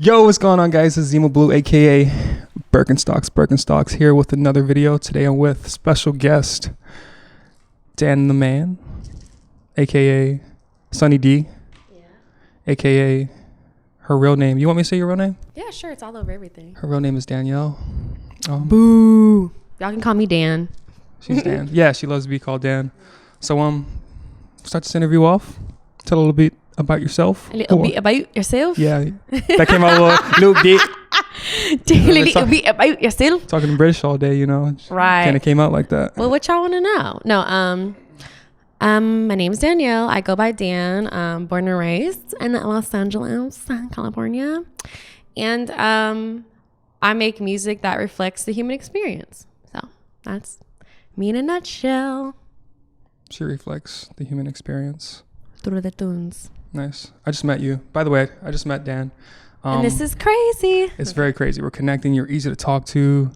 Yo, what's going on, guys? It's Zima Blue, aka Birkenstocks, here with another video. Today I'm with special guest Dan the Man, aka Sunny D, aka her real name. You want me to say your real name? Yeah, sure. It's all over everything. Her real name is Danielle. Boo. Y'all can call me Dan. She's Dan. Yeah, she loves to be called Dan. So start this interview off. Tell a little bit about yourself. A little bit about yourself? Yeah, that came out a little bit. A little bit about yourself. Talking British all day, you know. Right. Kind of came out like that. Well, what y'all want to know? No, my name's Danielle. I go by Dan. Born and raised in Los Angeles, California. And I make music that reflects the human experience. So that's me in a nutshell. She reflects the human experience. Through the tunes. Nice. I just met you. By the way, I just met Dan. And this is crazy. It's very crazy. We're connecting. You're easy to talk to.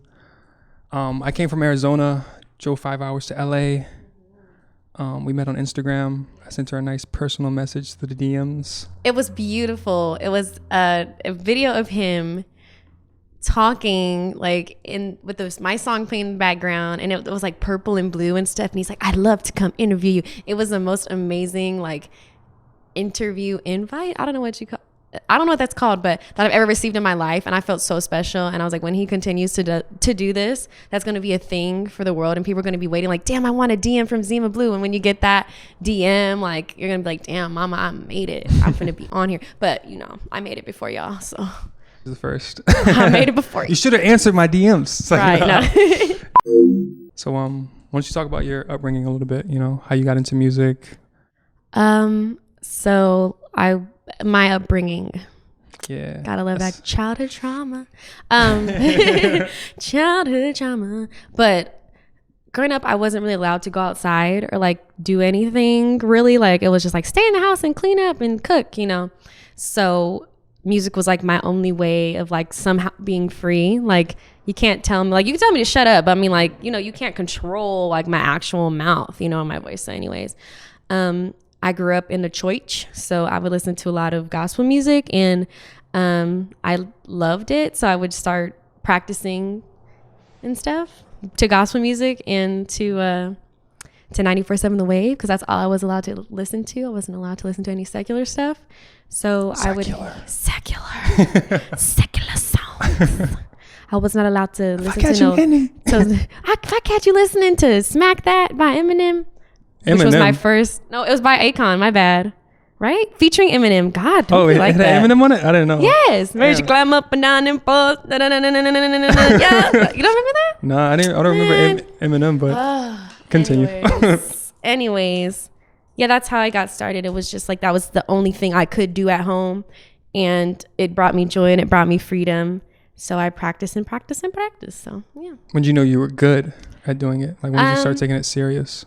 I came from Arizona, drove 5 hours to LA. We met on Instagram. I sent her a nice personal message through the DMs. It was beautiful. It was a video of him talking like with my song playing in the background, and it was like purple and blue and stuff, and he's like, I'd love to come interview you. It was the most amazing like interview invite. I don't know what that's called, but that I've ever received in my life, and I felt so special. And I was like, when he continues to do this, that's going to be a thing for the world, and people are going to be waiting like, damn, I want a DM from Zima Blue. And when you get that DM, like, you're going to be like, damn, mama, I made it. I'm going to be on here. But you know, I made it before y'all, so The first. I made it before you should have answered my DMs. Like, right. No. So why don't you talk about your upbringing a little bit, you know, how you got into music? So my upbringing. Yeah. Gotta love that childhood trauma. Childhood trauma. But growing up, I wasn't really allowed to go outside or like do anything really. Like it was just like stay in the house and clean up and cook, you know. So music was like my only way of like somehow being free. Like you can't tell me, like you can tell me to shut up, but I mean, like, you know, you can't control like my actual mouth, you know, my voice. So anyways, I grew up in the church, so I would listen to a lot of gospel music, and I loved it. So I would start practicing and stuff to gospel music and to 94.7 The Wave, because that's all I was allowed to listen to. I wasn't allowed to listen to any secular stuff. So secular songs. I was not allowed to listen to if I catch you listening to Smack That by Eminem. Which was my first. No, it was by Akon. My bad. Right? Featuring Eminem. God, don't you like that? Eminem on it? I didn't know. Yes. Where'd you climb up and down and fall? Yeah. You don't remember that? No, I don't remember Eminem, but continue. Anyways. Yeah, that's how I got started. It was just like that was the only thing I could do at home. And it brought me joy and it brought me freedom. So I practice. So, yeah. When did you know you were good at doing it? Like when did you start taking it serious?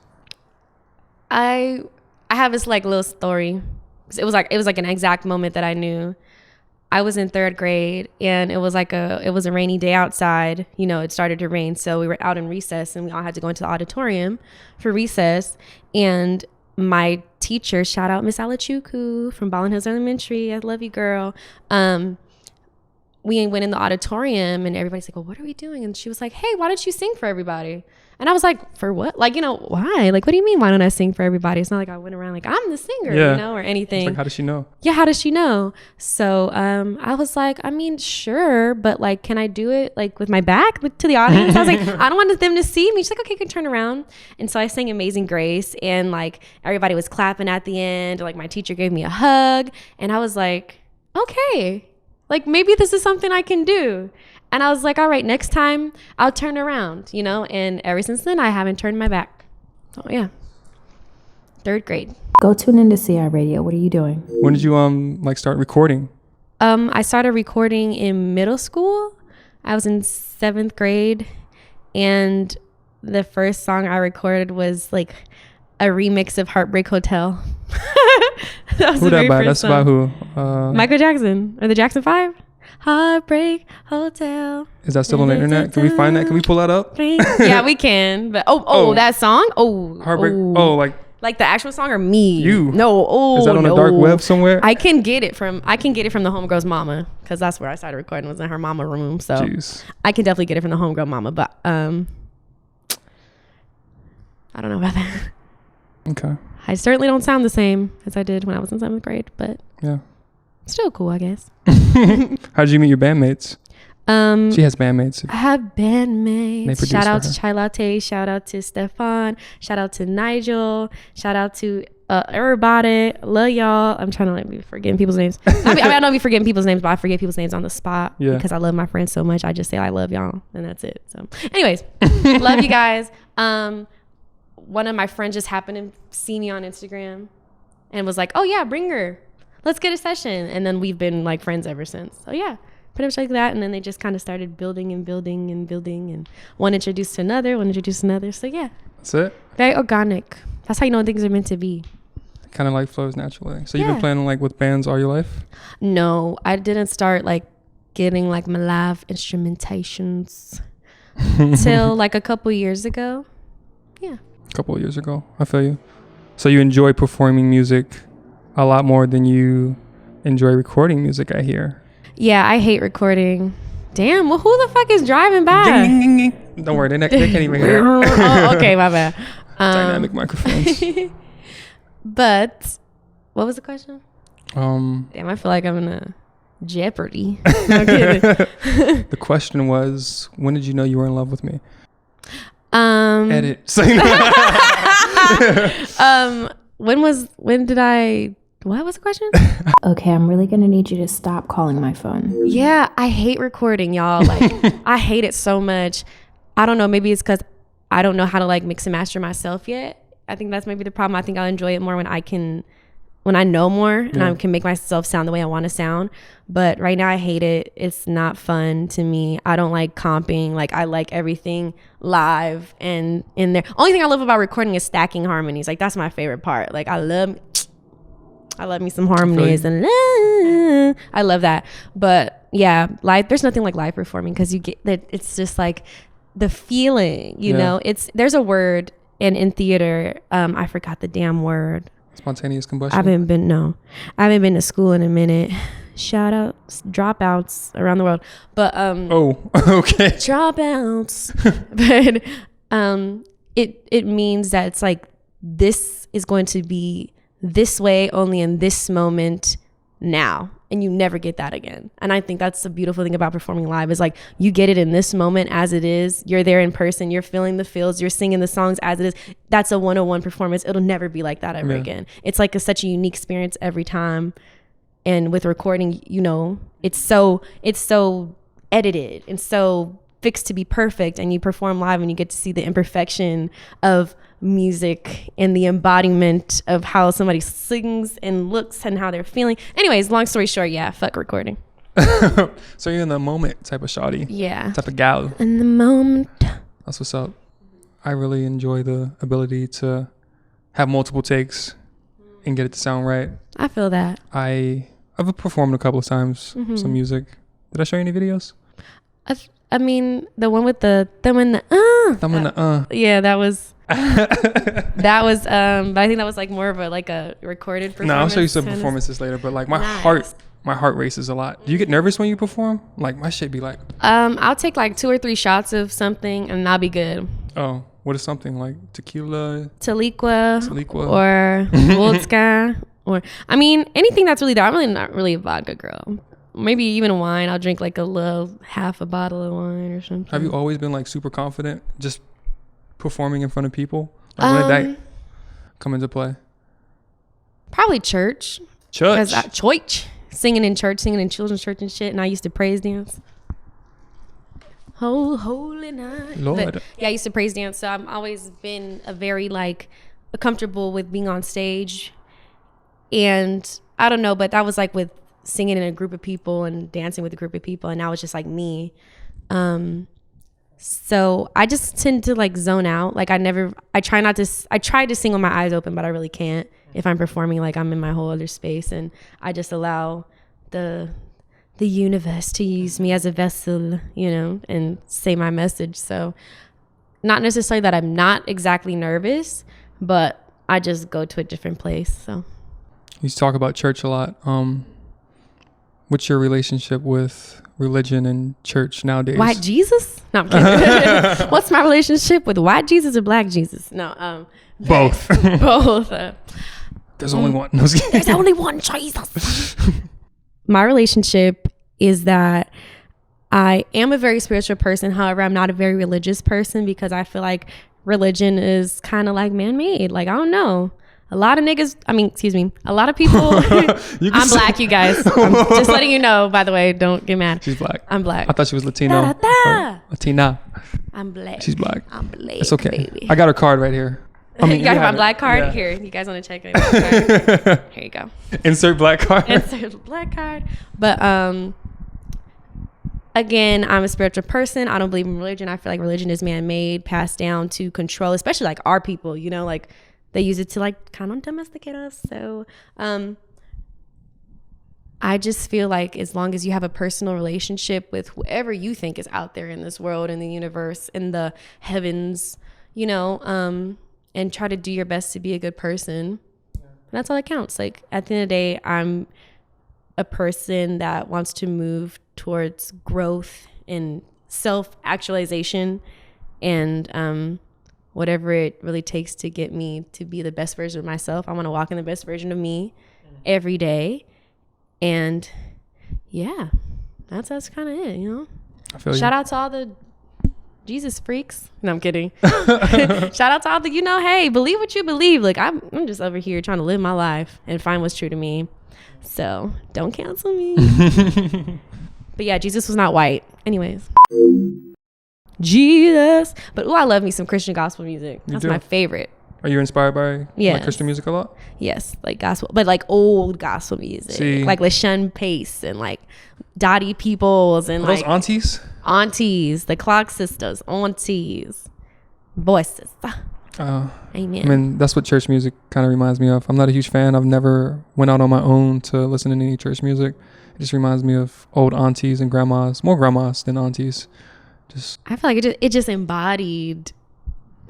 I have this like little story. It was like an exact moment that I knew. I was in 3rd grade, and it was a rainy day outside. You know, it started to rain, so we were out in recess, and we all had to go into the auditorium for recess. And my teacher, shout out Miss Alachuku from Ballin Hills Elementary, I love you, girl. We went in the auditorium, and everybody's like, well, what are we doing? And she was like, hey, why don't you sing for everybody? And I was like, for what? Like, you know, why? Like, what do you mean, why don't I sing for everybody? It's not like I went around like, I'm the singer, you know, or anything. It's like, how does she know? Yeah, how does she know? So I was like, I mean, sure, but like, can I do it like with my back to the audience? I was like, I don't want them to see me. She's like, okay, you can turn around. And so I sang Amazing Grace, and like everybody was clapping at the end. Like my teacher gave me a hug, and I was like, okay, like maybe this is something I can do. And I was like, all right, next time I'll turn around, you know? And ever since then, I haven't turned my back. So yeah, 3rd grade. Go tune into CI Radio. What are you doing? When did you like start recording? I started recording in middle school. I was in 7th grade, and the first song I recorded was like a remix of Heartbreak Hotel. That was who that by? That's by who? Michael Jackson or the Jackson 5. Heartbreak Hotel. Is that still on the internet? Can we find that? Can we pull that up? Yeah, we can. But that song. Heartbreak. Oh, like Like the actual song or me? You. No. Oh, is that on no. the dark web somewhere? I can get it from the homegirl's mama, because that's where I started recording, was in her mama room. So Jeez. I can definitely get it from the homegirl mama, but I don't know about that. Okay. I certainly don't sound the same as I did when I was in 7th grade, but Yeah. still cool, I guess. How'd you meet your bandmates? She has bandmates. I have bandmates. They produce Shout out for to Chai Latte. Shout out to Stefan. Shout out to Nigel. Shout out to everybody. Love y'all. I'm trying to like be forgetting people's names. I don't be forgetting people's names, but I forget people's names on the spot because I love my friends so much. I just say I love y'all, and that's it. So, anyways, love you guys. One of my friends just happened to see me on Instagram and was like, "Oh yeah, bring her. Let's get a session." And then we've been like friends ever since. So yeah. Pretty much like that, and then they just kind of started building and one introduced to another. So yeah, That's it. very organic. That's how you know things are meant to be. Kind of like flows naturally. So you've been playing like with bands all your life? No, I didn't start like getting like my live instrumentations till like a couple years ago. Yeah, A couple of years ago. I feel you. So you enjoy performing music a lot more than you enjoy recording music, I hear. Yeah, I hate recording. Damn, well, who the fuck is driving by? Don't worry, they can't even hear. Oh, okay, my bad. Dynamic microphones. But what was the question? Damn, I feel like I'm in a Jeopardy. No kidding. The question was, when did you know you were in love with me? Edit. What was the question? Okay, I'm really gonna need you to stop calling my phone. Yeah, I hate recording, y'all. Like, I hate it so much. I don't know. Maybe it's because I don't know how to like mix and master myself yet. I think that's maybe the problem. I think I'll enjoy it more when I know more and I can make myself sound the way I want to sound. But right now I hate it. It's not fun to me. I don't like comping. Like, I like everything live and in there. Only thing I love about recording is stacking harmonies. Like, that's my favorite part. Like, I love me some harmonies and I love that. But yeah, there's nothing like live performing, because you get that. It's just like the feeling, you know. There's a word in theater. I forgot the damn word. Spontaneous combustion. I haven't been to school in a minute. Shout outs, dropouts around the world. But okay. Dropouts. But it means that it's like, this is going to be this way only in this moment now, and you never get that again. And I think that's the beautiful thing about performing live, is like, you get it in this moment as it is. You're there in person, you're feeling the feels, you're singing the songs as it is. That's a 101 performance. It'll never be like that ever again. It's like such a unique experience every time. And with recording, you know, it's so edited and so fixed to be perfect, and you perform live and you get to see the imperfection of music and the embodiment of how somebody sings and looks and how they're feeling. Anyways, long story short, fuck recording. So you're in the moment type of shawty. Yeah. Type of gal. In the moment. That's what's up. I really enjoy the ability to have multiple takes and get it to sound right. I feel that. I've performed a couple of times some music. Did I show you any videos? I mean, the one with the thumb in the Thumb in the Yeah, that was that was but I think that was like more of a recorded performance. No, I'll show you some performances later, but like my heart races a lot. Do you get nervous when you perform? Like, my shit be like I'll take like 2 or 3 shots of something and I'll be good. Oh, what is something like tequila? Taliqua or vodka, or I mean anything that's really I'm really not really a vodka girl. Maybe even wine. I'll drink like half a bottle of wine or something. Have you always been like super confident just performing in front of people? Like, when did that come into play? Probably church. Church. Singing in church, singing in children's church and shit. And I used to praise dance. Oh, holy night. Lord. But, I used to praise dance. So I've always been a very comfortable with being on stage. And I don't know, but that was like with singing in a group of people and dancing with a group of people, and now it's just like me. So I just tend to zone out. Like, I tried to sing with my eyes open, but I really can't. If I'm performing, like, I'm in my whole other space, and I just allow the universe to use me as a vessel, you know, and say my message. So not necessarily that I'm not exactly nervous, but I just go to a different place. So You talk about church a lot. What's your relationship with religion and church nowadays? white Jesus? No, I'm kidding. What's my relationship with white Jesus or black Jesus? No, Both. both. There's only one. No, I was kidding. There's only one Jesus. My relationship is that I am a very spiritual person. However, I'm not a very religious person because I feel like religion is kind of like man-made. Like, I don't know. A lot of people. I'm black, you guys. I'm just letting you know, by the way. Don't get mad. She's black. I'm black. I thought she was Latino. Da-da-da. Latina. I'm black. She's black. I'm black. It's okay. Baby. I got her card right here. You got my have it. black card? Yeah. Here, you guys want to check it? Here you go. Insert black card. Insert black card. But again, I'm a spiritual person. I don't believe in religion. I feel like religion is man-made, passed down to control, especially like our people, you know, like they use it to like kind of domesticate us. So I just feel like as long as you have a personal relationship with whoever you think is out there in this world, in the universe, in the heavens, you know, and try to do your best to be a good person. That's all that counts. Like at the end of the day, I'm a person that wants to move towards growth and self-actualization and whatever it really takes to get me to be the best version of myself. I want to walk in the best version of me every day. And yeah, that's kind of it, you know? I feel Shout out to all the Jesus freaks. No, I'm kidding. Shout out to all the, you know, hey, believe what you believe. Like I'm just over here trying to live my life and find what's true to me. So don't cancel me. But yeah, Jesus was not white. Anyways. Jesus. But I love me some Christian gospel music. That's my favorite. Are you inspired by like Christian music a lot? Yes, like gospel, but like old gospel music. See, like LaShawn Pace and like Dottie Peoples and those like aunties, the Clock Sisters, aunties, voices. Amen. I mean, that's what church music kind of reminds me of. I'm not a huge fan. I've never went out on my own to listen to any church music. It just reminds me of old aunties and grandmas, more grandmas than aunties. I feel like it just embodied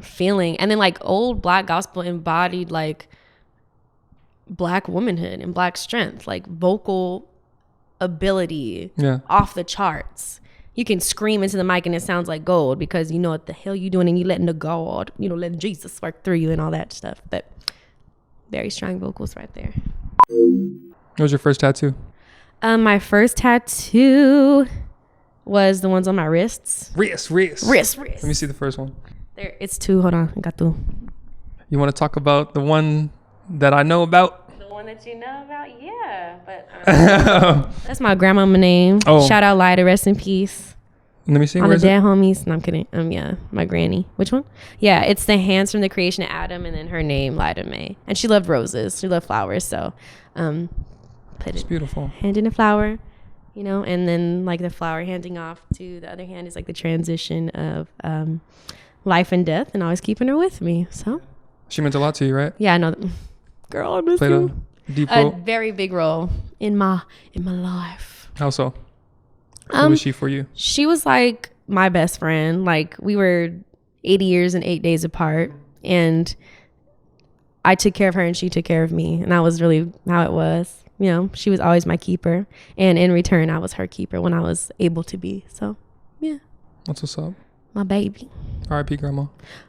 feeling, and then like old black gospel embodied like black womanhood and black strength, like vocal ability off the charts. You can scream into the mic and it sounds like gold because you know what the hell you doing and you letting the God, you know, letting Jesus work through you and all that stuff. But very strong vocals right there. What was your first tattoo? My first tattoo was the ones on my wrists. Wrist. Let me see the first one. There, it's two. Hold on, I got two. You want to talk about the one that I know about? The one that you know about, yeah. But that's my grandmama name. Oh. Shout out Lida, rest in peace. Let me see. On the dead homies. No, I'm kidding. Yeah, my granny. Which one? Yeah, it's the hands from the creation of Adam, and then her name Lida May. And she loved roses. She loved flowers. So, it's beautiful. Hand in a flower, you know, and then like the flower handing off to the other hand is like the transition of life and death, and always keeping her with me. So she meant a lot to you, right? Yeah, I know. Girl, I miss Played you. a deep role. A very big role in my life. How so? Who was she for you? She was like my best friend. Like we were 80 years and 8 days apart, and I took care of her and she took care of me, and that was really how it was. You know, she was always my keeper, and in return I was her keeper when I was able to be. So yeah, that's what's up. My baby. R.I.P. Grandma.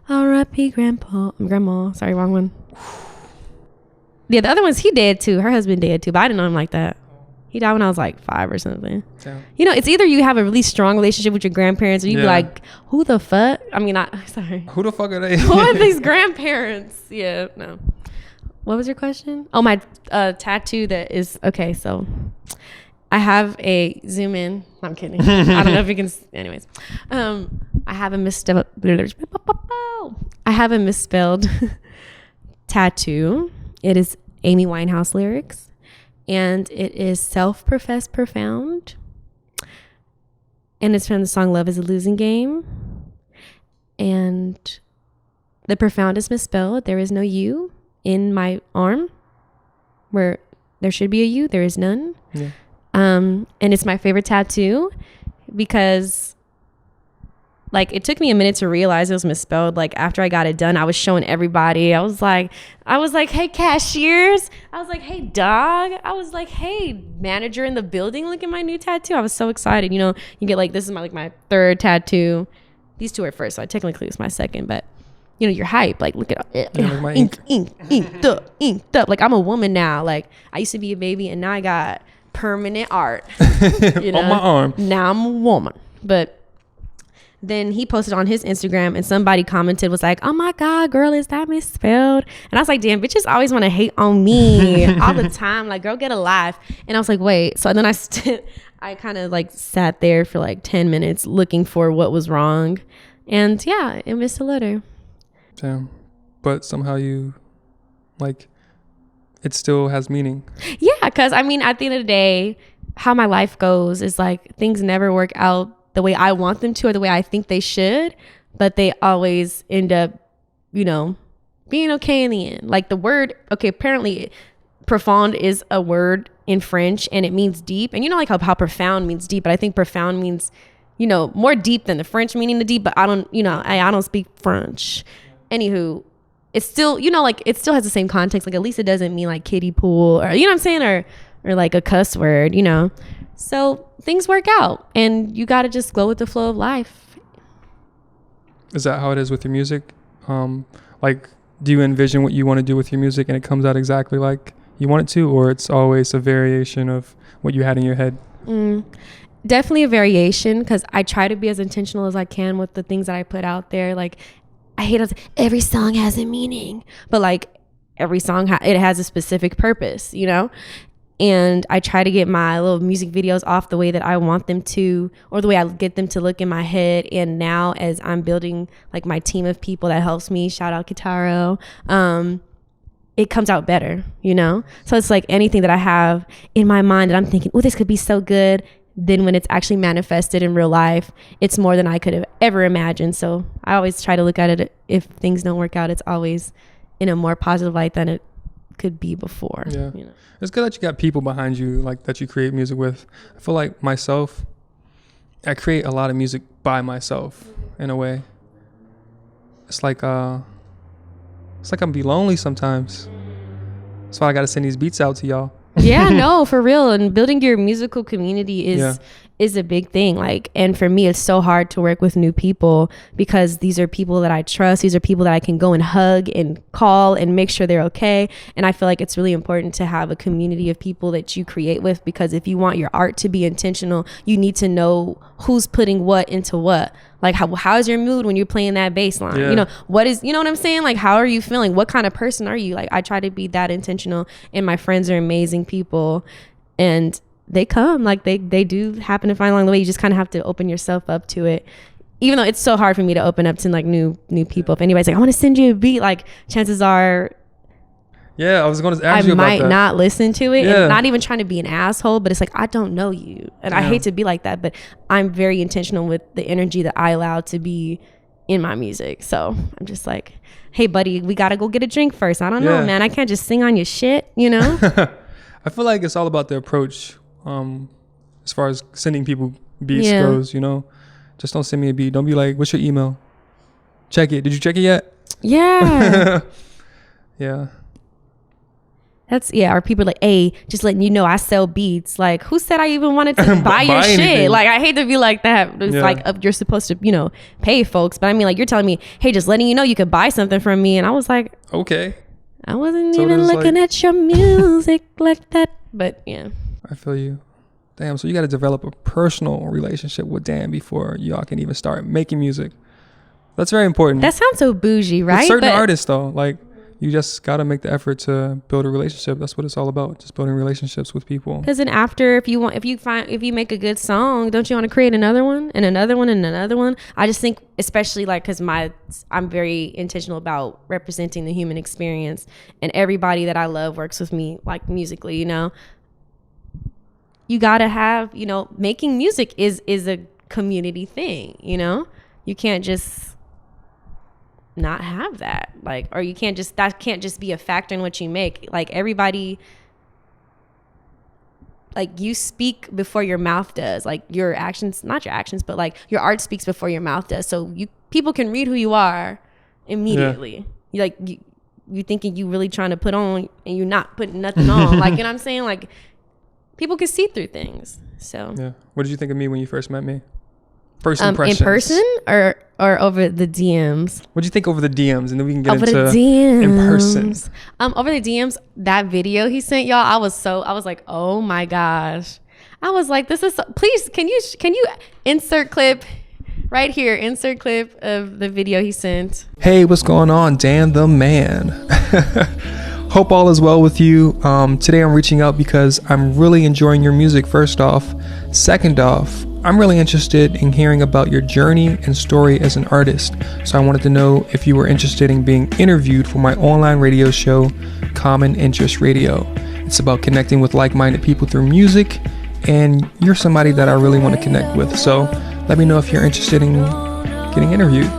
R.I.P. Grandma. Sorry, wrong one. Yeah, the other one's he dead too. Her husband dead too, but I didn't know him like that. He died when I was like 5 or something. Damn. You know, it's either you have a really strong relationship with your grandparents, or you be like, who the fuck? I mean, sorry. Who the fuck are they? Who are these grandparents? Yeah, no. What was your question? Oh, my tattoo that is, okay, so I have a zoom in. I'm kidding. I don't know if you can, anyways. I have a misspelled tattoo. It is Amy Winehouse lyrics, and it is self-professed profound, and it's from the song Love is a Losing Game, and the profound is misspelled. There is no U in my arm where there should be a U. There is none. Yeah. And it's my favorite tattoo because like, it took me a minute to realize it was misspelled. Like, after I got it done, I was showing everybody. I was like, hey, cashiers. I was like, hey, dog. I was like, hey, manager in the building, look at my new tattoo. I was so excited. You know, you get like, this is my third tattoo. These two are first, so I technically it's my second, but you know, you're hype. Like, look at it. Like my inked up. Like, I'm a woman now. Like, I used to be a baby, and now I got permanent art. You know? On my arm. Now I'm a woman. But then he posted on his Instagram, and somebody commented, was like, oh my God, girl, is that misspelled? And I was like, damn, bitches always want to hate on me all the time. Like, girl, get a life. And I was like, wait. So then I kind of like sat there for like 10 minutes looking for what was wrong. And yeah, it missed a letter. Damn. But somehow you, like, it still has meaning. Yeah, because I mean, at the end of the day, how my life goes is like, things never work out the way I want them to or the way I think they should, but they always end up, you know, being okay in the end. Like, the word, okay, apparently profound is a word in French, and it means deep. And you know, like how profound means deep, but I think profound means, you know, more deep than the French meaning the deep, but I don't speak French. Anywho, it's still, you know, like, it still has the same context. Like, at least it doesn't mean like kiddie pool, or, you know what I'm saying? Or like a cuss word, you know? So things work out, and you got to just go with the flow of life. Is that how it is with your music? Like, do you envision what you want to do with your music and it comes out exactly like you want it to, or it's always a variation of what you had in your head? Definitely a variation, because I try to be as intentional as I can with the things that I put out there. Like, I hate it. Every song has a meaning, but like, every song it has a specific purpose, you know? And I try to get my little music videos off the way that I want them to, or the way I get them to look in my head. And now, as I'm building like my team of people that helps me, shout out Kitaro, it comes out better, you know? So it's like anything that I have in my mind that I'm thinking, oh, this could be so good. Then when it's actually manifested in real life, it's more than I could have ever imagined. So I always try to look at it, if things don't work out, it's always in a more positive light than it could be before. Yeah. You know? It's good that you got people behind you, like, that you create music with. I feel like myself, I create a lot of music by myself in a way. It's like I'm be lonely sometimes. That's why I got to send these beats out to y'all. Yeah, no, for real. And building your musical community is a big thing. Like, and for me, it's so hard to work with new people, because these are people that I trust. These are people that I can go and hug and call and make sure they're okay. And I feel like it's really important to have a community of people that you create with, because if you want your art to be intentional, you need to know who's putting what into what. Like, how's your mood when you're playing that bass line? Yeah. You know, you know what I'm saying? Like, how are you feeling? What kind of person are you? Like, I try to be that intentional, and my friends are amazing people, and they come, like, they do happen to find along the way. You just kind of have to open yourself up to it. Even though it's so hard for me to open up to like new people. If anybody's like, I want to send you a beat, like, chances are, yeah, I was going to ask you about that. I might not listen to it. Yeah. And not even trying to be an asshole, but it's like, I don't know you. And I hate to be like that, but I'm very intentional with the energy that I allow to be in my music. So I'm just like, hey, buddy, we got to go get a drink first. I don't know, man. I can't just sing on your shit, you know? I feel like it's all about the approach, as far as sending people beats goes, you know? Just don't send me a beat. Don't be like, what's your email? Check it. Did you check it yet? Yeah. Yeah. Or people are like, hey, just letting you know I sell beats. Like, who said I even wanted to buy your shit? Anything. Like, I hate to be like that. It's like, you're supposed to, you know, pay folks. But I mean, like, you're telling me, hey, just letting you know you could buy something from me. And I was like, okay. I wasn't even looking at your music like that. But yeah. I feel you. Damn, so you got to develop a personal relationship with Dan before y'all can even start making music. That's very important. That sounds so bougie, right? With certain artists, though, like, you just got to make the effort to build a relationship. That's what it's all about. Just building relationships with people. Because then after, if you make a good song, don't you want to create another one and another one and another one? I just think, especially like, because I'm very intentional about representing the human experience, and everybody that I love works with me, like, musically, you know. You got to have, you know, making music is a community thing, you know. You can't just not have that, like, or you can't just, that can't just be a factor in what you make. Like, everybody, like you speak before your mouth does. Like your actions, not your actions, but like your art speaks before your mouth does. So people can read who you are immediately. Yeah. You thinking you really trying to put on and you're not putting nothing on. Like, you know what I'm saying? Like people can see through things. So yeah. What did you think of me when you first met me? First impressions. In person or over the DMs? What do you think over the DMs? And then we can get over into the DMs. in person. Over the DMs, that video he sent y'all, I was like, oh my gosh. I was like, this is please, can you insert clip right here, insert clip of the video he sent. Hey, what's going on? Dan the man. Hope all is well with you. Today I'm reaching out because I'm really enjoying your music, first off. Second off, I'm really interested in hearing about your journey and story as an artist. So I wanted to know if you were interested in being interviewed for my online radio show, Commoninterest Radio. It's about connecting with like-minded people through music, and you're somebody that I really want to connect with. So let me know if you're interested in getting interviewed.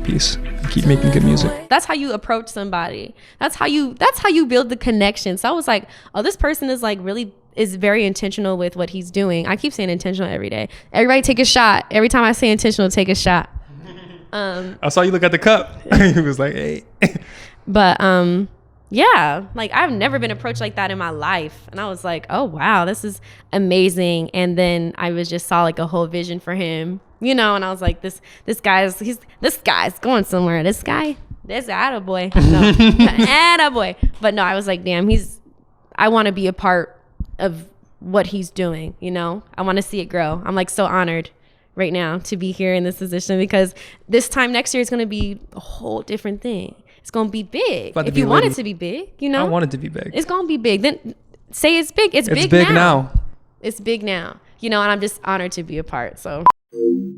Peace. Keep making good music. That's how you approach somebody. That's how you build the connection. So I was like, oh, this person is very intentional with what he's doing. I keep saying intentional every day. Everybody take a shot. Every time I say intentional, take a shot. I saw you look at the cup. He was like, hey. But yeah, like I've never been approached like that in my life. And I was like, oh wow, this is amazing. And then I saw like a whole vision for him, you know, and I was like, this guy's going somewhere. This attaboy. No, attaboy. But no, I was like, damn, I want to be a part of what he's doing, you know. I want to see it grow. I'm like so honored right now to be here in this position, because this time next year is going to be a whole different thing. It's going to be big. If you want it to be big, you know. I want it to be big. It's going to be big. Then say it's big. It's big now. It's big now. You know, and I'm just honored to be a part. So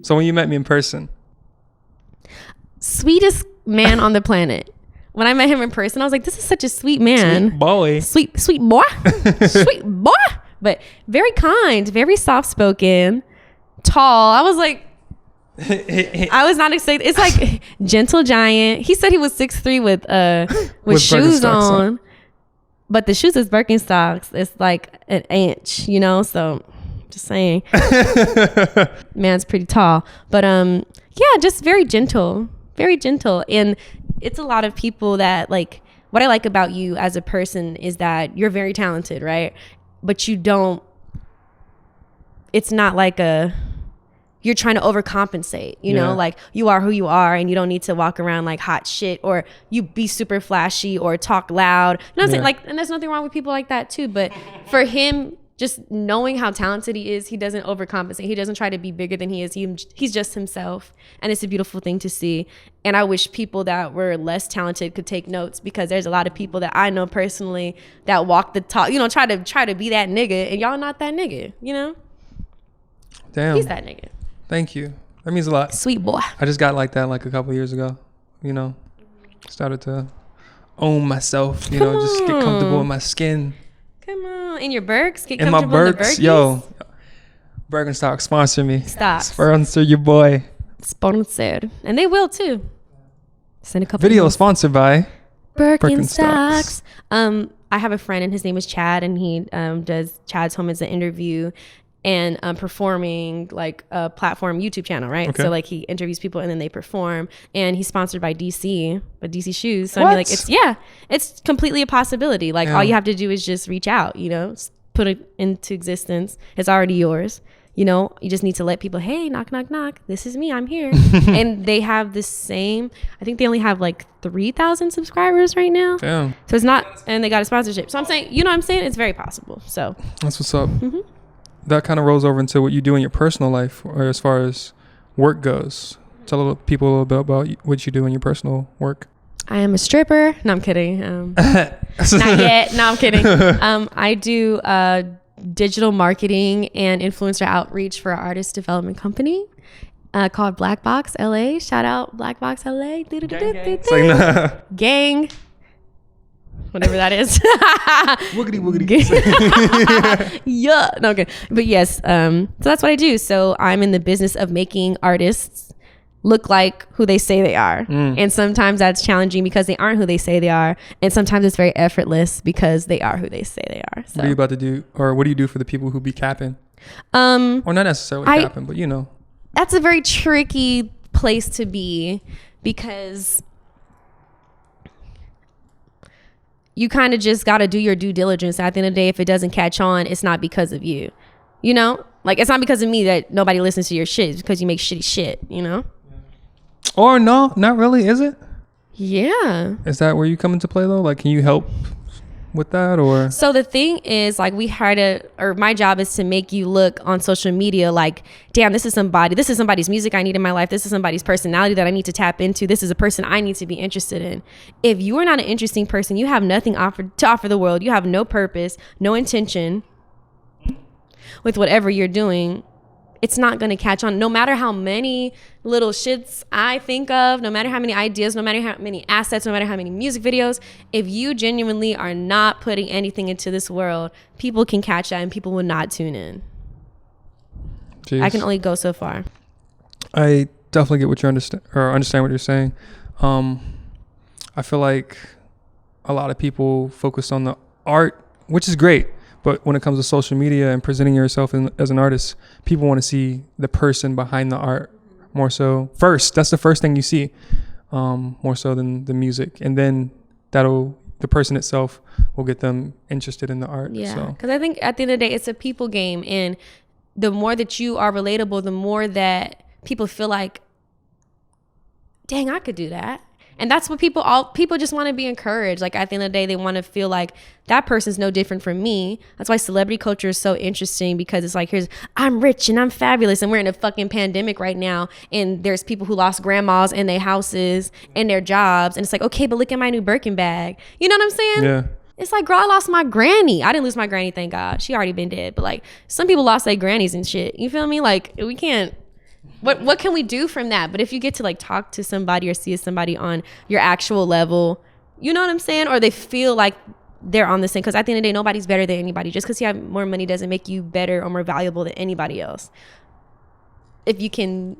when you met me in person, sweetest man on the planet. When I met him in person, I was like, this is such a sweet man. Sweet boy. Sweet boy. Sweet boy. But very kind, very soft-spoken, tall. I was like, I was not excited. It's like gentle giant. He said he was 6'3" with shoes on. But the shoes is Birkenstocks. It's like an inch, you know? So just saying. Man's pretty tall. But yeah, just very gentle. Very gentle. And it's a lot of people that, like, what I like about you as a person is that you're very talented, right? But it's not like you're trying to overcompensate, you know, like you are who you are and you don't need to walk around like hot shit, or you be super flashy or talk loud. You know what I'm saying? Like, and there's nothing wrong with people like that too. But for him, just knowing how talented he is, he doesn't overcompensate. He doesn't try to be bigger than he is. He's just himself. And it's a beautiful thing to see. And I wish people that were less talented could take notes, because there's a lot of people that I know personally that walk the talk, you know, try to be that nigga, and y'all not that nigga, you know? Damn. He's that nigga. Thank you. That means a lot. Sweet boy. I just got like that like a couple years ago, you know. Started to own myself, you know, just get comfortable in my skin. Come on. In your Birks? Get in my comfortable in the Birks. Birkies? Yo, Birkenstock, sponsor me. Stop. Sponsor your boy. Sponsored. And they will too. Send a couple Video emails. sponsored by Birkenstocks. I have a friend and his name is Chad, and he does Chad's Home as an interview and performing like a platform YouTube channel, right? Okay. So like he interviews people and then they perform, and he's sponsored by DC shoes. So What? I mean, like it's completely a possibility. Like all you have to do is just reach out, you know, put it into existence. It's already yours. You know, you just need to let people, hey, knock, knock, knock. This is me. I'm here. And they have the same, I think they only have like 3,000 subscribers right now. Damn. So it's not, and they got a sponsorship. So I'm saying, you know what I'm saying? It's very possible. So That's what's up. Mm-hmm. That kind of rolls over into what you do in your personal life, or as far as work goes. Tell people a little bit about what you do in your personal work. I am a stripper. No, I'm kidding. Not yet. No, I'm kidding. I do digital marketing and influencer outreach for an artist development company called Black Box LA. Shout out Black Box LA. Gang. Whatever that is. Woogity woogity. Yeah. No, okay. But yes, so that's what I do. So I'm in the business of making artists look like who they say they are. And sometimes that's challenging because they aren't who they say they are. And sometimes it's very effortless because they are who they say they are. So. What are you about to do? Or what do you do for the people who be capping? Or not necessarily capping, but That's a very tricky place to be because you kind of just got to do your due diligence. At the end of the day, if it doesn't catch on, it's not because of you. Like, it's not because of me that nobody listens to your shit. It's because you make shitty shit, Or no, not really, is it? Yeah. Is that where you come into play, though? Like, can you help with that, or? So the thing is, like, my job is to make you look on social media like, damn, this is somebody's music I need in my life. This is somebody's personality that I need to tap into. This is a person I need to be interested in. If you are not an interesting person, you have nothing to offer the world. You have no purpose, no intention with whatever you're doing. It's not going to catch on. No matter how many little shits I think of, no matter how many ideas, no matter how many assets, no matter how many music videos, if you genuinely are not putting anything into this world, people can catch that and people will not tune in. Jeez. I can only go so far. I definitely get what you understand what you're saying. I feel like a lot of people focus on the art, which is great. But when it comes to social media and presenting yourself as an artist, people want to see the person behind the art more so first. That's the first thing you see, more so than the music. And then the person itself will get them interested in the art. Yeah, because I think at the end of the day, it's a people game. And the more that you are relatable, the more that people feel like, dang, I could do that. And that's what people just want to be encouraged. Like, at the end of the day, they want to feel like that person's no different from me. That's why celebrity culture is so interesting, because it's like, I'm rich and I'm fabulous. And we're in a fucking pandemic right now. And there's people who lost grandmas and their houses and their jobs. And it's like, okay, but look at my new Birkin bag. You know what I'm saying? Yeah. It's like, girl, I lost my granny. I didn't lose my granny, thank God. She already been dead. But like, some people lost their grannies and shit. You feel me? Like, we can't. What can we do from that? But if you get to like talk to somebody or see somebody on your actual level, you know what I'm saying? Or they feel like they're on the same, because at the end of the day, nobody's better than anybody. Just because you have more money doesn't make you better or more valuable than anybody else. If you can,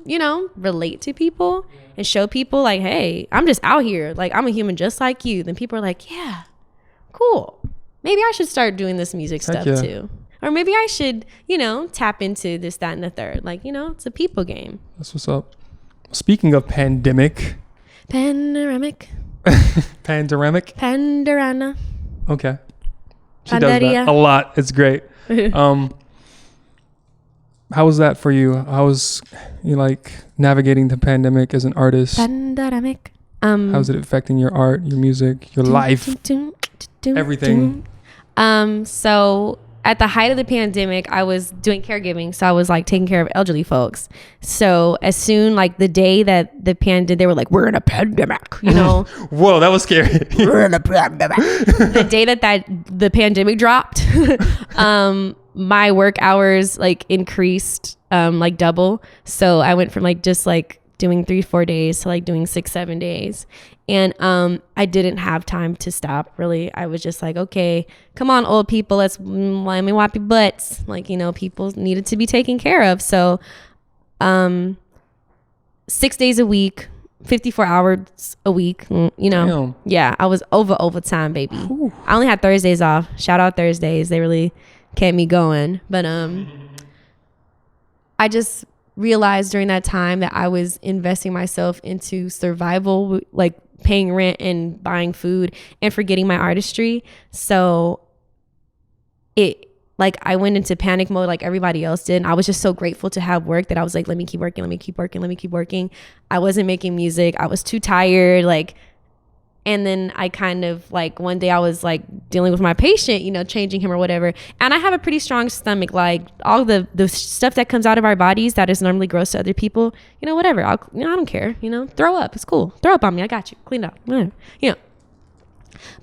relate to people and show people like, hey, I'm just out here. Like, I'm a human just like you. Then people are like, yeah, cool. Maybe I should start doing this music stuff too. Or maybe I should, tap into this, that, and the third. Like, it's a people game. That's what's up. Speaking of pandemic. Panoramic. Pandorana. Okay. She does that a lot. It's great. How was that for you? How was you like navigating the pandemic as an artist? Pandemic. How's it affecting your art, your music, your life, everything? So at the height of the pandemic, I was doing caregiving. So I was like taking care of elderly folks. So as soon like the day that the pandemic, they were like, we're in a pandemic, Whoa, that was scary. We're in a pandemic. The day that the pandemic dropped, my work hours like increased like double. So I went from like just like doing 3-4 days to like doing 6-7 days. And I didn't have time to stop, really. I was just like, okay, come on, old people, let me wipe your butts. Like, people needed to be taken care of. So 6 days a week, 54 hours a week, Damn. Yeah, I was overtime, baby. Ooh. I only had Thursdays off. Shout out Thursdays. They really kept me going. But I just realized during that time that I was investing myself into survival, like paying rent and buying food, and forgetting my artistry. So I went into panic mode like everybody else did. And I was just so grateful to have work that I was like, let me keep working. I wasn't making music. I was too tired. And then I kind of like one day I was like dealing with my patient, changing him or whatever. And I have a pretty strong stomach. Like all the stuff that comes out of our bodies that is normally gross to other people, whatever. I don't care, throw up. It's cool. Throw up on me. I got you. Clean up. But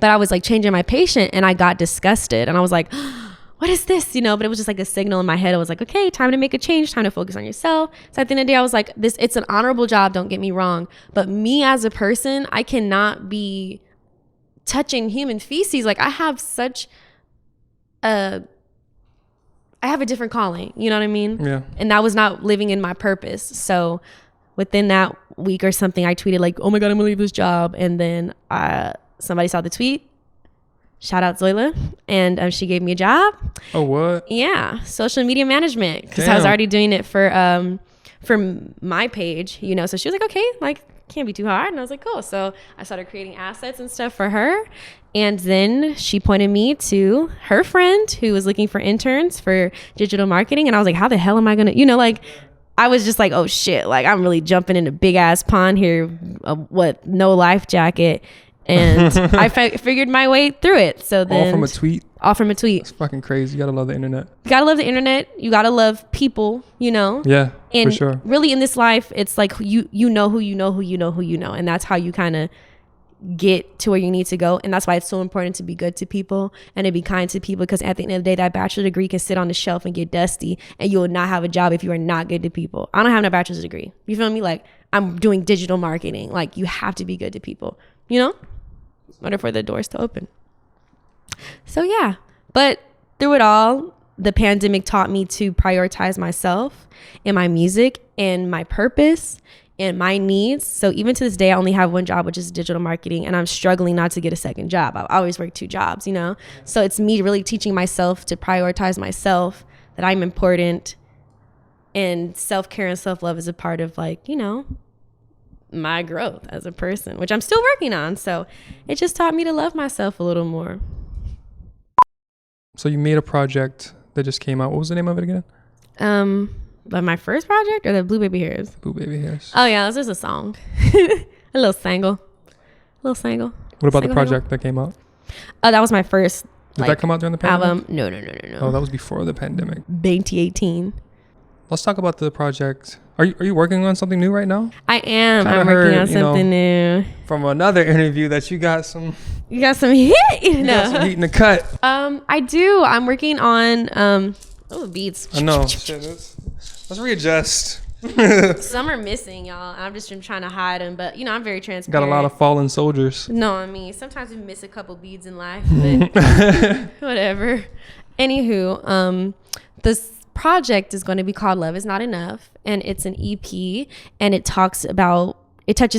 I was like changing my patient and I got disgusted. And I was like, what is this? But it was just like a signal in my head. I was like, okay, time to make a change, time to focus on yourself. So at the end of the day, I was like, it's an honorable job, don't get me wrong. But me as a person, I cannot be touching human feces. Like I have a different calling, you know what I mean? Yeah. And that was not living in my purpose. So within that, week or something, I tweeted like, oh my God, I'm gonna leave this job. And then somebody saw the tweet. Shout out Zoila. And she gave me a job. Oh, what? Yeah. Social media management. Because I was already doing it for my page, you know. So she was like, okay, like, can't be too hard. And I was like, cool. So I started creating assets and stuff for her. And then she pointed me to her friend who was looking for interns for digital marketing. And I was like, how the hell am I going to, you know, like, I was just like, oh shit, like I'm really jumping in a big ass pond here. No life jacket. And I figured my way through it. So then all from a tweet. It's fucking crazy. You gotta love the internet. You gotta love the internet. You gotta love people, you know? Yeah, and for sure. Really in this life, it's like you know who you know who you know who you know. And that's how you kind of get to where you need to go. And that's why it's so important to be good to people and to be kind to people, because at the end of the day, that bachelor degree can sit on the shelf and get dusty and you will not have a job if you are not good to people. I don't have no bachelor's degree. You feel me? Like, I'm doing digital marketing. Like, you have to be good to people, you know? In order for the doors to open. So yeah, but through it all, the pandemic taught me to prioritize myself and my music and my purpose and my needs. So even to this day, I only have one job, which is digital marketing, and I'm struggling not to get a second job. I've always worked 2 jobs, you know? So it's me really teaching myself to prioritize myself, that I'm important, and self-care and self-love is a part of, like, you know, my growth as a person, which I'm still working on. So it just taught me to love myself a little more. So you made a project that just came out. What was the name of it again? But my first project or the Blue Baby Hairs? Blue Baby Hairs. Oh yeah, this is a song. a little single. What about the project that came out? Oh, that was my first. Did that come out during the pandemic? Album? No. Oh, that was before the pandemic. 2018. Let's talk about the project. Are you working on something new right now? I am. Kinda I'm working on you know, something new. From another interview that you got some. You got some heat? You got some heat in the cut. I do. I'm working on beats. I know. Shit, let's readjust. Some are missing, y'all. I've just been trying to hide them, but you know, I'm very transparent. Got a lot of fallen soldiers. No, I mean, sometimes we miss a couple beads in life, but whatever. Anywho, this project is going to be called Love Is Not Enough, and it's an EP, and it touches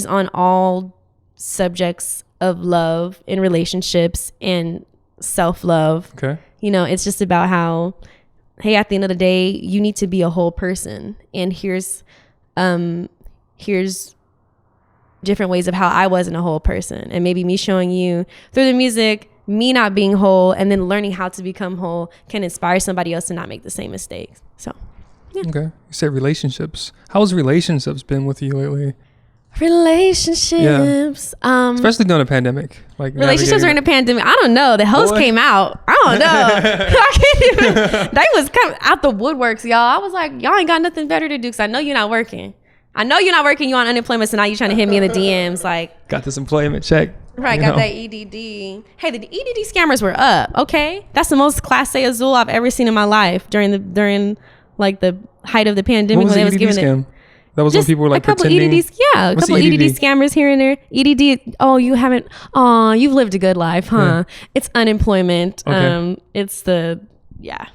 on all subjects of love in relationships and self-love. Okay. You know, it's just about how, hey, at the end of the day, you need to be a whole person, and here's different ways of how I wasn't a whole person, and maybe me showing you through the music me not being whole, and then learning how to become whole can inspire somebody else to not make the same mistakes. So yeah. Okay. You said relationships. How's relationships been with you lately? Relationships. Yeah. Especially during the pandemic. Like relationships during the pandemic. I don't know. The host came out. I don't know. I can't even. They was coming out the woodworks, y'all. I was like, y'all ain't got nothing better to do, because I know you're not working. You on unemployment, so now you're trying to hit me in the DMs. Like, got this employment check. Right, got that EDD. Hey, the EDD scammers were up. Okay, that's the most Class A Azul I've ever seen in my life during like the height of the pandemic, when they was giving it. That was when people were like pretending. EDDs, yeah, a couple EDD scammers here and there. EDD. Oh, you've lived a good life, huh? Yeah. It's unemployment. Okay.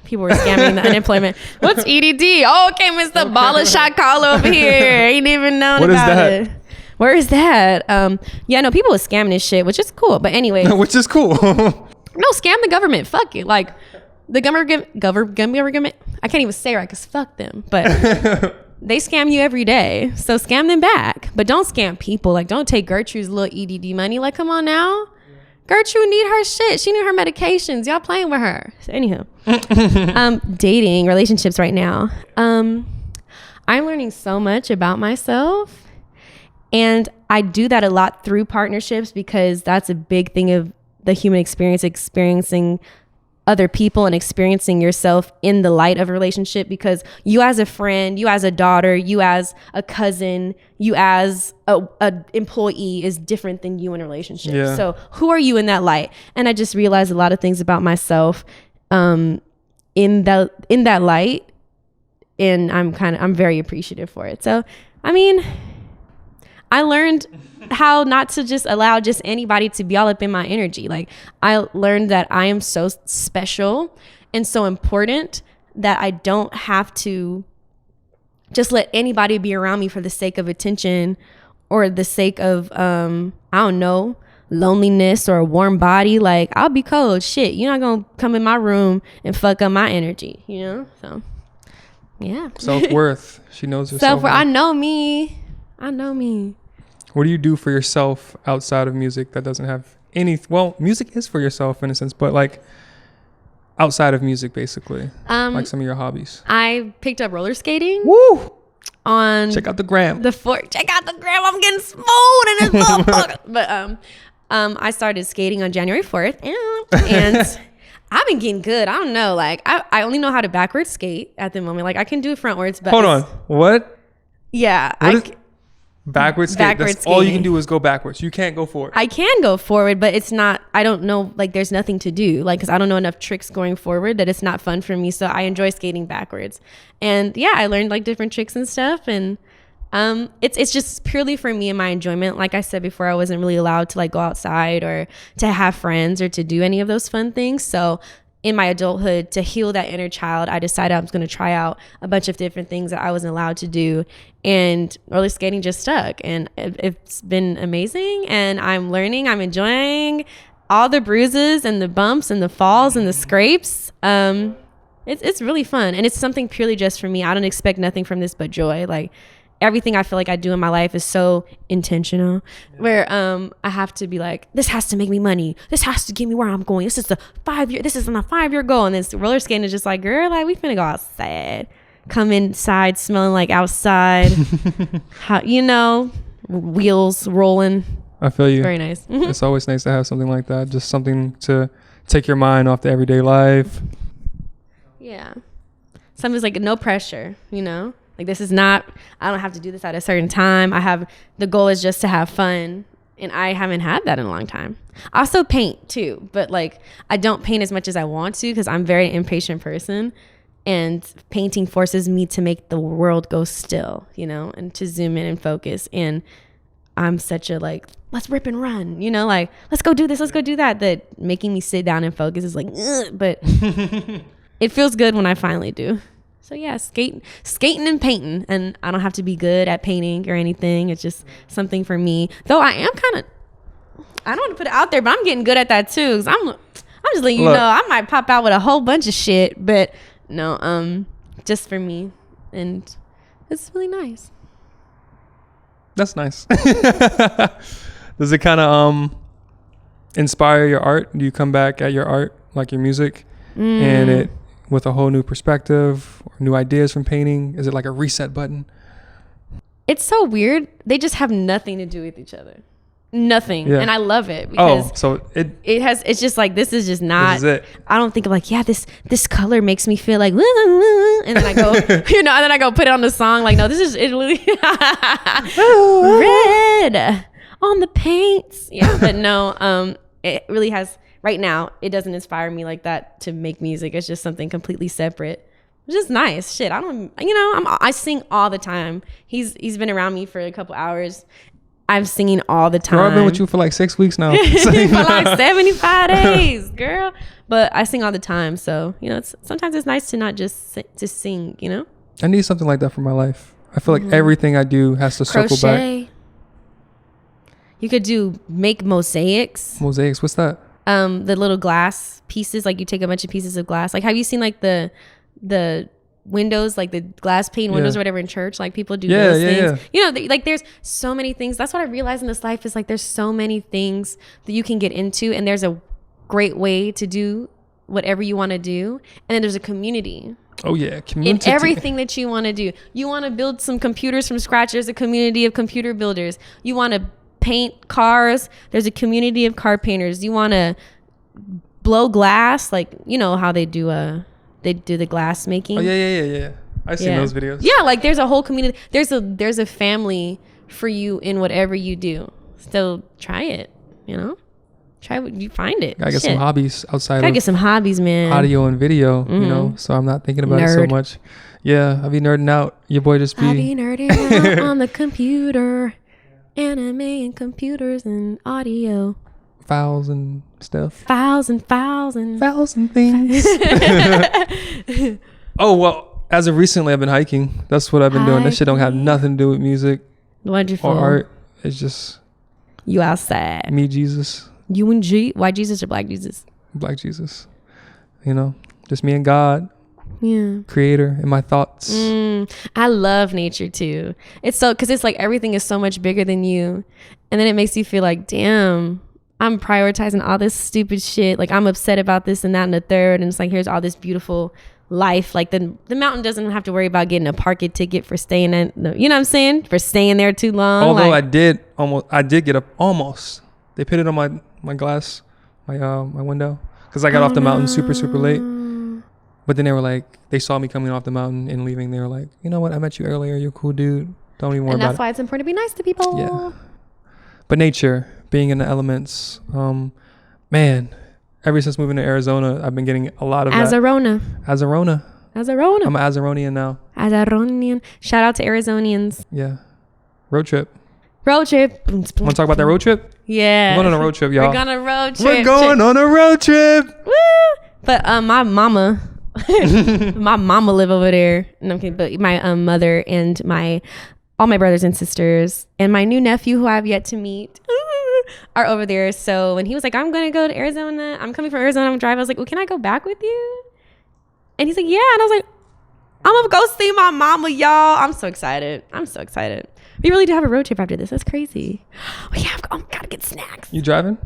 People were scamming the unemployment. What's EDD? Oh, okay, Mr. Baller Shot Caller over here. Ain't even known about it. Where is that? People were scamming this shit, which is cool. But anyway. Which is cool. No, scam the government. Fuck it. Like, the government. I can't even say right, because fuck them. But they scam you every day. So scam them back. But don't scam people. Like, don't take Gertrude's little EDD money. Like, come on now. Gertrude need her shit. She need her medications. Y'all playing with her. So anywho. Dating, relationships right now. I'm learning so much about myself. And I do that a lot through partnerships, because that's a big thing of the human experience, experiencing other people and experiencing yourself in the light of a relationship, because you as a friend, you as a daughter, you as a cousin, you as a employee is different than you in a relationship. Yeah. So who are you in that light? And I just realized a lot of things about myself in that light, and I'm very appreciative for it. So, I mean, I learned how not to just allow just anybody to be all up in my energy. Like, I learned that I am so special and so important that I don't have to just let anybody be around me for the sake of attention or the sake of I don't know, loneliness or a warm body, like I'll be cold. Shit, you're not gonna come in my room and fuck up my energy, you know? So yeah. Self-worth. She knows herself. Self-worth. I know me. What do you do for yourself outside of music that doesn't have any, well, music is for yourself in a sense, but like outside of music, basically, like some of your hobbies? I picked up roller skating. Woo! Check out the gram. Check out the gram. I'm getting smooth in this motherfucker. But I started skating on January 4th, and I've been getting good. I don't know, like I only know how to backwards skate at the moment. Like I can do it frontwards, but hold on, what? Yeah, backwards skate. Backwards That's all you skating. can do is go backwards. You can't go forward. I can go forward, but it's not, I don't know, like there's nothing to do, like, cause I don't know enough tricks going forward that it's not fun for me. So I enjoy skating backwards. And yeah, I learned like different tricks and stuff. And it's just purely for me and my enjoyment. Like I said before, I wasn't really allowed to like go outside or to have friends or to do any of those fun things. So in my adulthood, to heal that inner child, I decided I was going to try out a bunch of different things that I wasn't allowed to do. And roller skating just stuck. And it's been amazing. And I'm learning. I'm enjoying all the bruises and the bumps and the falls and the scrapes. It's really fun. And it's something purely just for me. I don't expect nothing from this but joy. Like everything I feel like I do in my life is so intentional, where I have to be like, this has to make me money. This has to get me where I'm going. This is a 5-year goal. And then roller skating is just like, girl, like we finna go outside. Come inside smelling like outside. You know, wheels rolling. I feel you. Very nice. It's always nice to have something like that. Just something to take your mind off the everyday life. Yeah. Something's like no pressure, you know? Like this is not, I don't have to do this at a certain time. The goal is just to have fun. And I haven't had that in a long time. I also paint too, but like I don't paint as much as I want to because I'm a very impatient person. And painting forces me to make the world go still, you know, and to zoom in and focus. And I'm such a like, let's rip and run, you know, like, let's go do this, let's go do that. That making me sit down and focus is like, but it feels good when I finally do. So yeah, skating and painting. And I don't have to be good at painting or anything. It's just something for me. Though I am I don't want to put it out there, but I'm getting good at that too. Cause I'm just letting you know, I might pop out with a whole bunch of shit, but no, just for me. And it's really nice. That's nice. Does it kind of inspire your art? Do you come back at your art, like your music, and it with a whole new perspective or new ideas from painting? Is it like a reset button? It's so weird. They just have nothing to do with each other. Nothing. Yeah. And I love it because it's just like, this is just not, this is it. I don't think of like, yeah, this color makes me feel like, and then I go, and then I go put it on the song. Like, no, this is Italy. Red on the paints. Yeah. But no, it really has, right now, it doesn't inspire me like that to make music. It's just something completely separate. It's just nice. Shit. I sing all the time. He's been around me for a couple hours. I'm singing all the time. Girl, I've been with you for like 6 weeks now. For like 75 days, girl. But I sing all the time. So, you know, sometimes it's nice to not just to sing, you know? I need something like that for my life. I feel like everything I do has to circle back. You could make mosaics. Mosaics, what's that? The little glass pieces, like you take a bunch of pieces of glass. Like, have you seen like the windows, like the glass pane windows or whatever in church? Like people do those things. Yeah. You know, like there's so many things. That's what I realized in this life is like there's so many things that you can get into, and there's a great way to do whatever you want to do. And then there's a community. Oh yeah, community. In everything that you want to do. You want to build some computers from scratch, there's a community of computer builders. You want to paint cars, there's a community of car painters. You want to blow glass, like you know how they do the glass making. Oh yeah. I've seen those videos. Yeah, like there's a whole community. There's a family for you in whatever you do. So try it, you know? Try what you find it. Gotta get some hobbies outside. Gotta get some hobbies, man. Audio and video, you know? So I'm not thinking about it so much. Yeah, I be nerding out. Your boy just be. I be nerding out on the computer. Anime and computers and audio. Files and stuff. Files and things. Oh, well, as of recently, I've been hiking. That's what I've been doing. That shit don't have nothing to do with music Wonderful. or art. It's just You outside. me, Jesus, You and G. White Jesus or black Jesus? Black Jesus. You know, just me and God, Yeah. Creator, and my thoughts. I love nature too. It's so, because it's like everything is so much bigger than you. And then it makes you feel like, damn, I'm prioritizing all this stupid shit. Like I'm upset about this and that and the third. And it's like, here's all this beautiful life. Like the mountain doesn't have to worry about getting a parking ticket for staying in, you know what I'm saying? For staying there too long. Although like, I did get up almost. They put it on my glass, my window, because I got off the mountain super late. But then they were like, they saw me coming off the mountain and leaving. They were like, you know what? I met you earlier. You're a cool dude. Don't even worry about it. And that's why it's important to be nice to people. Yeah. But nature, being in the elements, man, ever since moving to Arizona, I've been getting a lot of Azarona. Azarona. Azarona. I'm an Azaronian now. Azaronian. Shout out to Arizonians. Yeah. Road trip. Road trip. Want to talk about that road trip? Yeah. We're going on a road trip, y'all. We're going on a road trip. We're going on a road trip. Woo! But my mama, my mama live over there. No, I'm kidding. But my mother and all my brothers and sisters and my new nephew who I have yet to meet are over there. So when he was like, I'm going to go to Arizona. I'm coming from Arizona. I'm going to drive. I was like, well, can I go back with you? And he's like, yeah. And I was like, I'm going to go see my mama, y'all. I'm so excited. We really do have a road trip after this. That's crazy. We have gotta get snacks. You driving?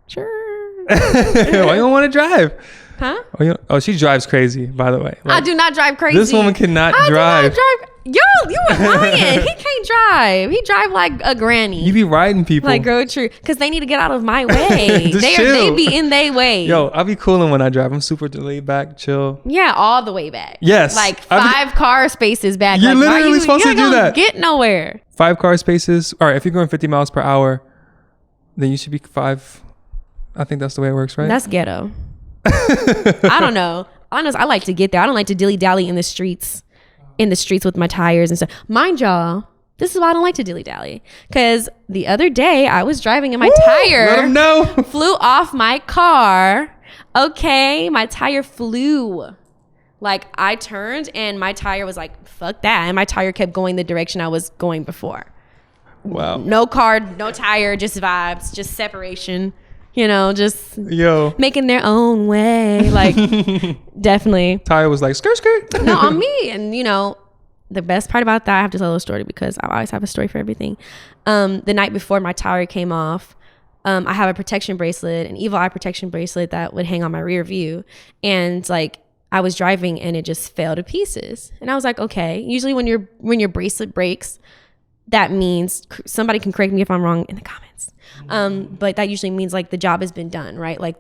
Sure. Why you don't want to drive? Huh? Oh, she drives crazy, by the way. I do not drive crazy. This woman cannot drive. Yo, you are lying. He can't drive. He drive like a granny. You be riding people. Like go true. Because they need to get out of my way. they chill. be in their way. Yo, I'll be cooling when I drive. I'm super laid back, chill. Yeah, all the way back. Yes. Like 5 car spaces back. You're like, literally supposed to do that. Get nowhere. 5 car spaces. All right, if you're going 50 miles per hour, then you should be 5. I think that's the way it works, right? That's ghetto. I don't know. Honestly, I like to get there. I don't like to dilly-dally in the streets with my tires and stuff. Mind y'all, this is why I don't like to dilly-dally. Because the other day, I was driving and my tire let 'em know. flew off my car. Okay, my tire flew. Like, I turned and my tire was like, fuck that. And my tire kept going the direction I was going before. Wow. No car, no tire, just vibes, just separation. You know, just making their own way. Like, definitely. Tire was like, skirt, skirt. No, on me. And, you know, the best part about that, I have to tell a story because I always have a story for everything. The night before my tire came off, I have a protection bracelet, an evil eye protection bracelet that would hang on my rear view. And, like, I was driving and it just fell to pieces. And I was like, okay. Usually when your bracelet breaks, that means somebody can correct me if I'm wrong in the comments. But that usually means like the job has been done, right? Like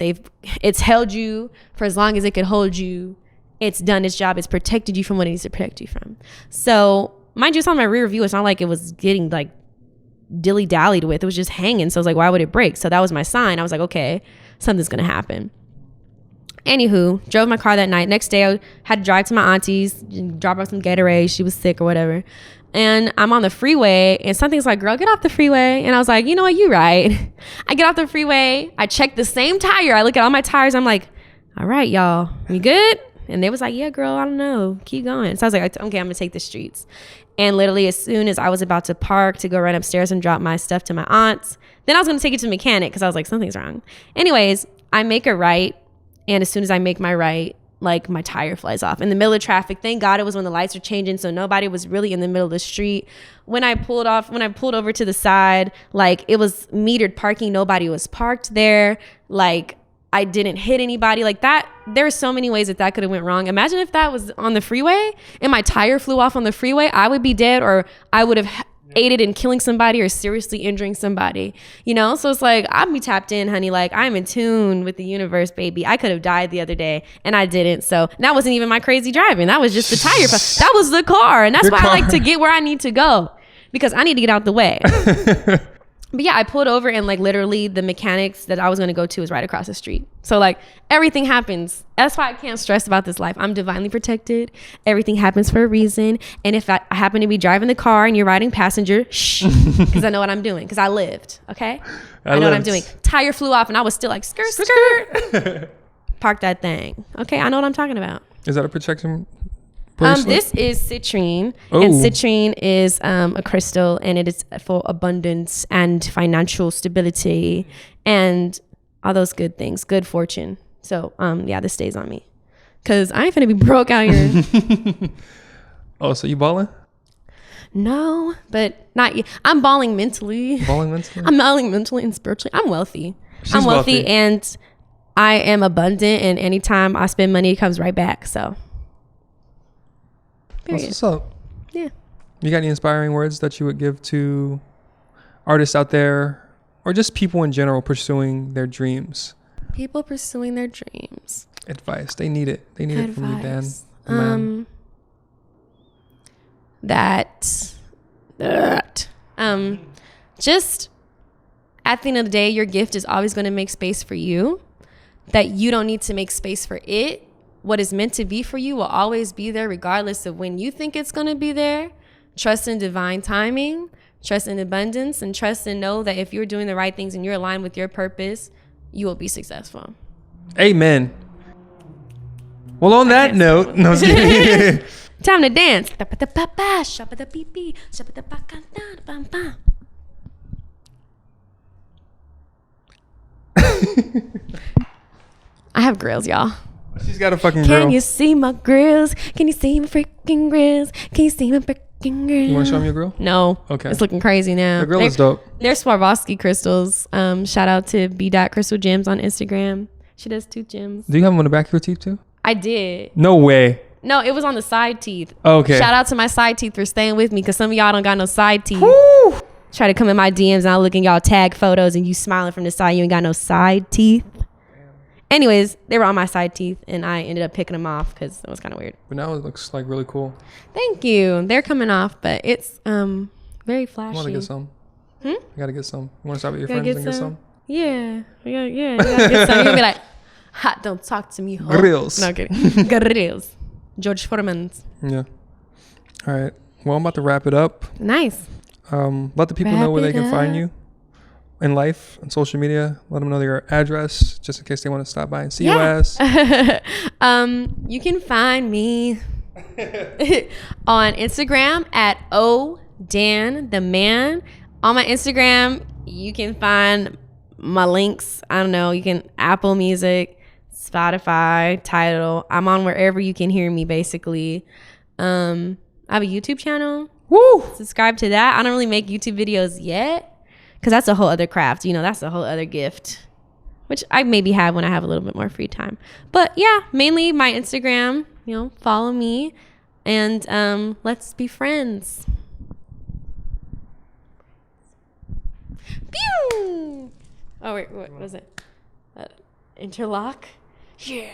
it's held you for as long as it could hold you. It's done its job. It's protected you from what it needs to protect you from. So mind you, it's on my rear view. It's not like it was getting like dilly-dallied with. It was just hanging. So I was like, why would it break? So that was my sign. I was like, okay, something's going to happen. Anywho, drove my car that night. Next day, I had to drive to my auntie's, drop off some Gatorade. She was sick or whatever. And I'm on the freeway and something's like, girl, get off the freeway. And I was like, you know what? You right. I get off the freeway. I check the same tire. I look at all my tires. I'm like, all right, y'all, we good? And they was like, yeah, girl, I don't know. Keep going. So I was like, okay, I'm going to take the streets. And literally as soon as I was about to park to go run upstairs and drop my stuff to my aunt's, then I was going to take it to the mechanic because I was like, something's wrong. Anyways, I make a right. And as soon as I make my right, like my tire flies off in the middle of traffic. Thank God it was when the lights were changing, so nobody was really in the middle of the street. When I pulled over to the side, like it was metered parking. Nobody was parked there. Like I didn't hit anybody like that. There are so many ways that could have went wrong. Imagine if that was on the freeway and my tire flew off on the freeway. I would be dead, or I would have aided in killing somebody or seriously injuring somebody, you know? So it's like, I'd be tapped in, honey. Like I'm in tune with the universe, baby. I could have died the other day and I didn't. So that wasn't even my crazy driving. That was just the tire. That was the car. And that's why I like to get where I need to go because I need to get out the way. But yeah, I pulled over and like literally the mechanics that I was going to go to is right across the street. So like everything happens. That's why I can't stress about this life. I'm divinely protected. Everything happens for a reason. And if I happen to be driving the car and you're riding passenger, shh, because I know what I'm doing. Because I lived, okay? I know what I'm doing. Tire flew off and I was still like, skirt, skirt. Park that thing. Okay, I know what I'm talking about. Is that a protection bracelet? This is citrine, Oh. and citrine is a crystal, and it is for abundance and financial stability and all those good things, good fortune. So yeah, this stays on me because I ain't finna be broke out here. Oh, so you balling? No, but not yet. I'm balling mentally. Balling mentally? I'm balling mentally and spiritually. I'm wealthy. She's I'm wealthy, wealthy. and I am abundant, and anytime I spend money, it comes right back. So, That's period. what's up. Yeah. You got any inspiring words that you would give to artists out there or just people in general pursuing their dreams? People pursuing their dreams. Advice. They need it. They need it from you, Dan. Advice. Man. Just at the end of the day, your gift is always going to make space for you. That you don't need to make space for it. What is meant to be for you will always be there, regardless of when you think it's going to be there. Trust in divine timing, trust in abundance, and trust and know that if you're doing the right things and you're aligned with your purpose, you will be successful. Amen. Well, on that note, no, I was kidding. Time to dance. I have grills, y'all. She's got a fucking grill. Can you see my grills? Can you see my freaking grills? Can you see my freaking grills? You want to show me your grill? No. Okay. It's looking crazy now. The grill is dope. They're Swarovski crystals. Shout out to B. Crystal Gems on Instagram. She does tooth gems. Do you have them on the back of your teeth too? I did. No way. No, it was on the side teeth. Okay. Shout out to my side teeth for staying with me because some of y'all don't got no side teeth. Woo! Try to come in my DMs and I look in y'all tag photos and you smiling from the side. You ain't got no side teeth. Anyways, they were on my side teeth and I ended up picking them off because it was kind of weird. But now it looks like really cool. Thank you. They're coming off, but it's very I flashy. want to get some. I gotta get some. You want to stop with your Gotta friends and get some? Yeah. Yeah. You gotta get some. You're gonna be like, hot, don't talk to me, ho. Grills. No, kidding. Grills. George Foreman's. Yeah. All right. Well, I'm about to wrap it up. Nice. Let the people know where they can find you in life on social media. Let them know your address just in case they want to stop by and see your ass. You can find me on Instagram at ODanTheMan. On my Instagram, you can find my links. I don't know. You can Apple Music, Spotify, Tidal. I'm on wherever you can hear me, basically. I have a YouTube channel. Woo! Subscribe to that. I don't really make YouTube videos yet because that's a whole other craft. You know, that's a whole other gift, which I maybe have when I have a little bit more free time. But yeah, mainly my Instagram. You know, follow me and let's be friends. Pew! Oh wait, what was it? Interlock? Yeah.